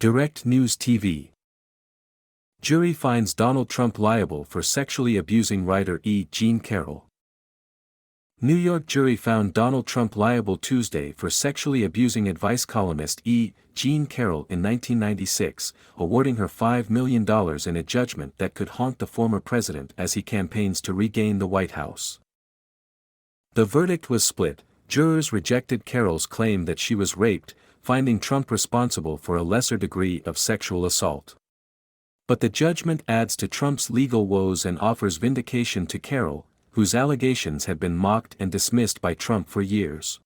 Direct News TV. Jury finds Donald Trump liable for sexually abusing writer E Jean Carroll. New York jury found Donald Trump liable Tuesday for sexually abusing advice columnist E Jean Carroll in 1996, awarding her $5 million in a judgment that could haunt the former president as he campaigns to regain the White House. The verdict was split. Jurors rejected Carroll's claim that she was raped, finding Trump responsible for a lesser degree of sexual assault. But the judgment adds to Trump's legal woes and offers vindication to Carroll, whose allegations had been mocked and dismissed by Trump for years.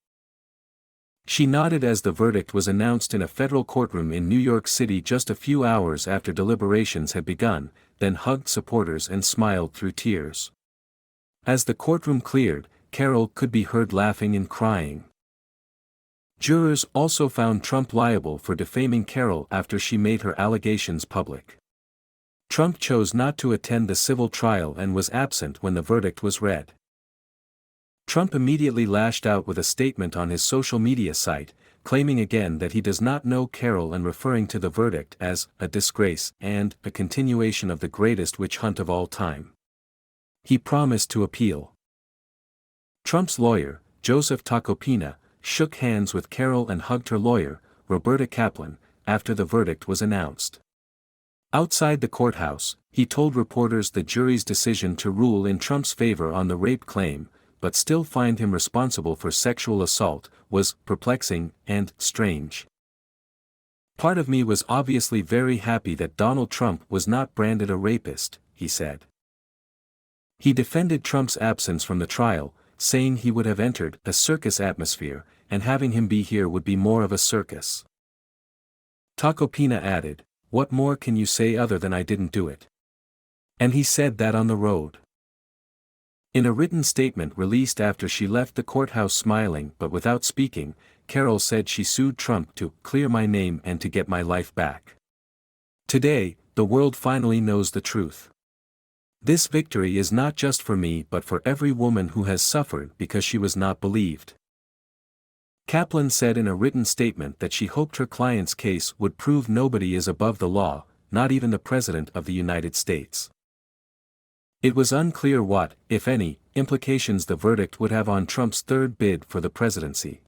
She nodded as the verdict was announced in a federal courtroom in New York City just a few hours after deliberations had begun, then hugged supporters and smiled through tears. As the courtroom cleared, Carroll could be heard laughing and crying. Jurors also found Trump liable for defaming Carroll after she made her allegations public. Trump chose not to attend the civil trial and was absent when the verdict was read. Trump immediately lashed out with a statement on his social media site, claiming again that he does not know Carroll and referring to the verdict as a disgrace and a continuation of the greatest witch hunt of all time. He promised to appeal. Trump's lawyer, Joseph Tacopina, shook hands with Carroll and hugged her lawyer, Roberta Kaplan, after the verdict was announced. Outside the courthouse, he told reporters the jury's decision to rule in Trump's favor on the rape claim, but still find him responsible for sexual assault, was perplexing and strange. "Part of me was obviously very happy that Donald Trump was not branded a rapist," he said. He defended Trump's absence from the trial, saying he would have entered a circus atmosphere, and having him be here would be more of a circus. Tacopina added, "What more can you say other than I didn't do it?" And he said that on the road. In a written statement released after she left the courthouse smiling but without speaking, Carroll said she sued Trump to clear my name and to get my life back. "Today, the world finally knows the truth. This victory is not just for me but for every woman who has suffered because she was not believed." Kaplan said in a written statement that she hoped her client's case would prove nobody is above the law, not even the President of the United States. It was unclear what, if any, implications the verdict would have on Trump's third bid for the presidency.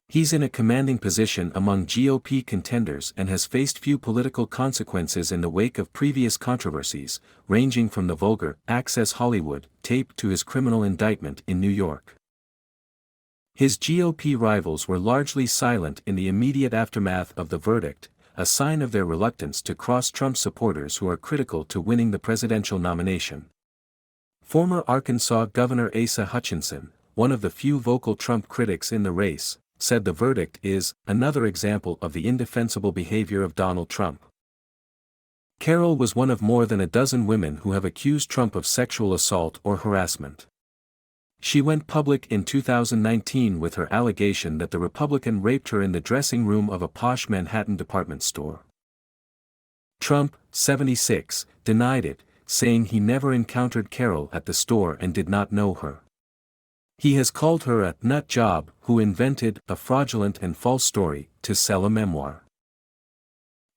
He's in a commanding position among GOP contenders and has faced few political consequences in the wake of previous controversies, ranging from the vulgar Access Hollywood tape to his criminal indictment in New York. His GOP rivals were largely silent in the immediate aftermath of the verdict, a sign of their reluctance to cross Trump supporters who are critical to winning the presidential nomination. Former Arkansas Governor Asa Hutchinson, one of the few vocal Trump critics in the race, said the verdict is another example of the indefensible behavior of Donald Trump. Carroll was one of more than a dozen women who have accused Trump of sexual assault or harassment. She went public in 2019 with her allegation that the Republican raped her in the dressing room of a posh Manhattan department store. Trump, 76, denied it, saying he never encountered Carroll at the store and did not know her. He has called her a nut job who invented a fraudulent and false story to sell a memoir.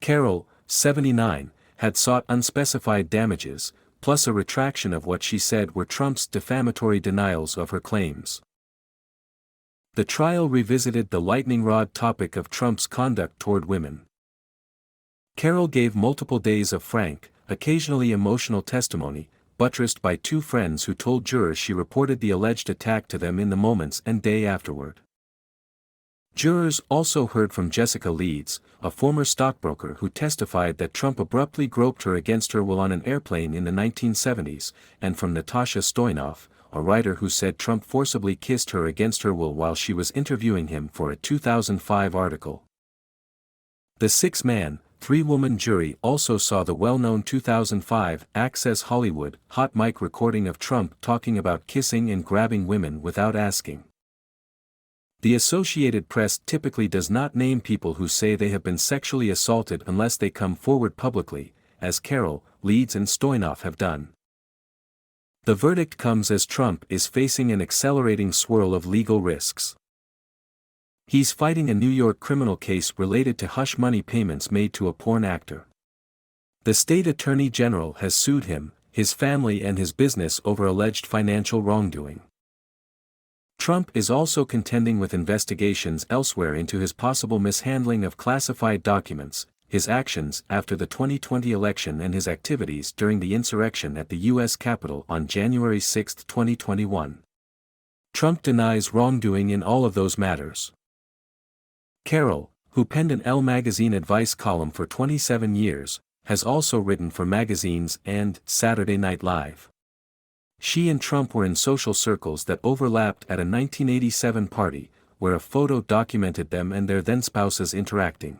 Carroll, 79, had sought unspecified damages, plus a retraction of what she said were Trump's defamatory denials of her claims. The trial revisited the lightning rod topic of Trump's conduct toward women. Carroll gave multiple days of frank, occasionally emotional testimony, buttressed by two friends who told jurors she reported the alleged attack to them in the moments and day afterward. Jurors also heard from Jessica Leeds, a former stockbroker who testified that Trump abruptly groped her against her will on an airplane in the 1970s, and from Natasha Stoynoff, a writer who said Trump forcibly kissed her against her will while she was interviewing him for a 2005 article. The six-man, three-woman jury also saw the well-known 2005 Access Hollywood hot mic recording of Trump talking about kissing and grabbing women without asking. The Associated Press typically does not name people who say they have been sexually assaulted unless they come forward publicly, as Carroll, Leeds and Stoynoff have done. The verdict comes as Trump is facing an accelerating swirl of legal risks. He's fighting a New York criminal case related to hush money payments made to a porn actor. The state attorney general has sued him, his family and his business over alleged financial wrongdoing. Trump is also contending with investigations elsewhere into his possible mishandling of classified documents, his actions after the 2020 election and his activities during the insurrection at the U.S. Capitol on January 6, 2021. Trump denies wrongdoing in all of those matters. Carroll, who penned an Elle magazine advice column for 27 years, has also written for magazines and Saturday Night Live. She and Trump were in social circles that overlapped at a 1987 party, where a photo documented them and their then-spouses interacting.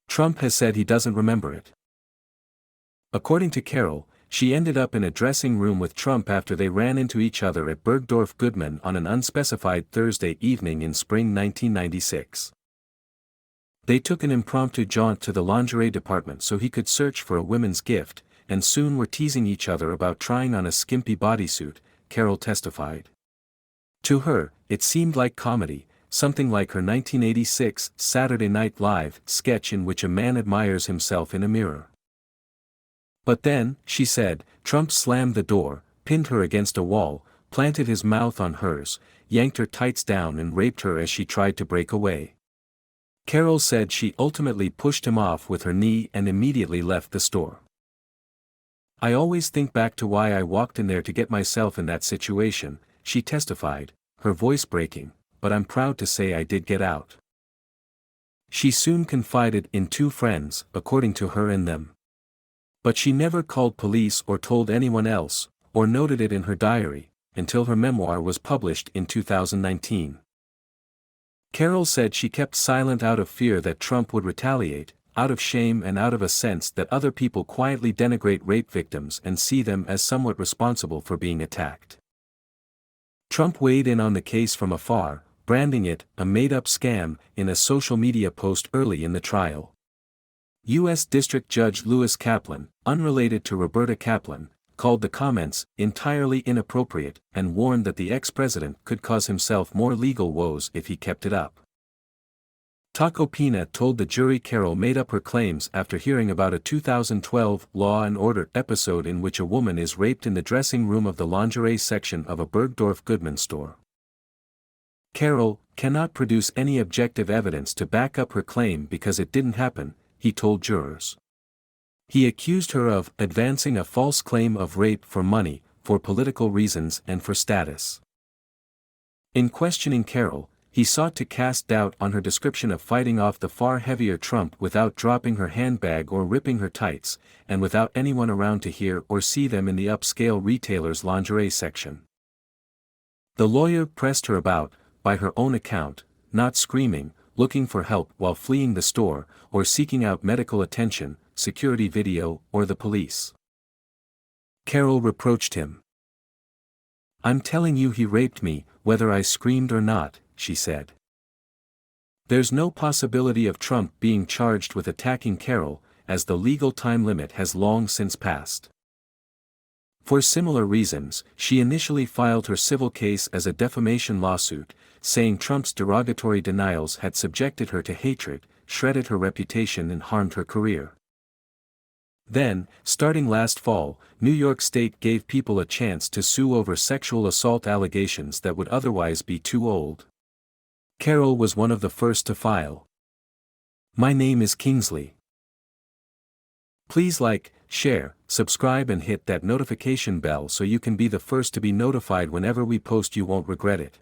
Trump has said he doesn't remember it. According to Carroll, she ended up in a dressing room with Trump after they ran into each other at Bergdorf Goodman on an unspecified Thursday evening in spring 1996. They took an impromptu jaunt to the lingerie department so he could search for a women's gift, and soon were teasing each other about trying on a skimpy bodysuit, Carroll testified. To her, it seemed like comedy, something like her 1986 Saturday Night Live sketch in which a man admires himself in a mirror. But then, she said, Trump slammed the door, pinned her against a wall, planted his mouth on hers, yanked her tights down and raped her as she tried to break away. Carroll said she ultimately pushed him off with her knee and immediately left the store. I always think back to why I walked in there to get myself in that situation, she testified, her voice breaking, but I'm proud to say I did get out. She soon confided in two friends, according to her and them. But she never called police or told anyone else, or noted it in her diary, until her memoir was published in 2019. Carroll said she kept silent out of fear that Trump would retaliate, out of shame and out of a sense that other people quietly denigrate rape victims and see them as somewhat responsible for being attacked. Trump weighed in on the case from afar, branding it a made-up scam in a social media post early in the trial. U.S. District Judge Lewis Kaplan, unrelated to Roberta Kaplan, called the comments entirely inappropriate and warned that the ex-president could cause himself more legal woes if he kept it up. Taco Pina told the jury Carroll made up her claims after hearing about a 2012 Law and Order episode in which a woman is raped in the dressing room of the lingerie section of a Bergdorf Goodman store. Carroll cannot produce any objective evidence to back up her claim because it didn't happen, he told jurors. He accused her of advancing a false claim of rape for money, for political reasons and for status. In questioning Carroll, he sought to cast doubt on her description of fighting off the far heavier Trump without dropping her handbag or ripping her tights, and without anyone around to hear or see them in the upscale retailer's lingerie section. The lawyer pressed her about, by her own account, not screaming, looking for help while fleeing the store, or seeking out medical attention, security video, or the police. Carroll reproached him. "I'm telling you he raped me, whether I screamed or not," she said. There's no possibility of Trump being charged with attacking Carroll, as the legal time limit has long since passed. For similar reasons, she initially filed her civil case as a defamation lawsuit, saying Trump's derogatory denials had subjected her to hatred, shredded her reputation and harmed her career. Then, starting last fall, New York State gave people a chance to sue over sexual assault allegations that would otherwise be too old. Carroll was one of the first to file. My name is Kingsley. Please like, share, subscribe and hit that notification bell so you can be the first to be notified whenever we post. You won't regret it.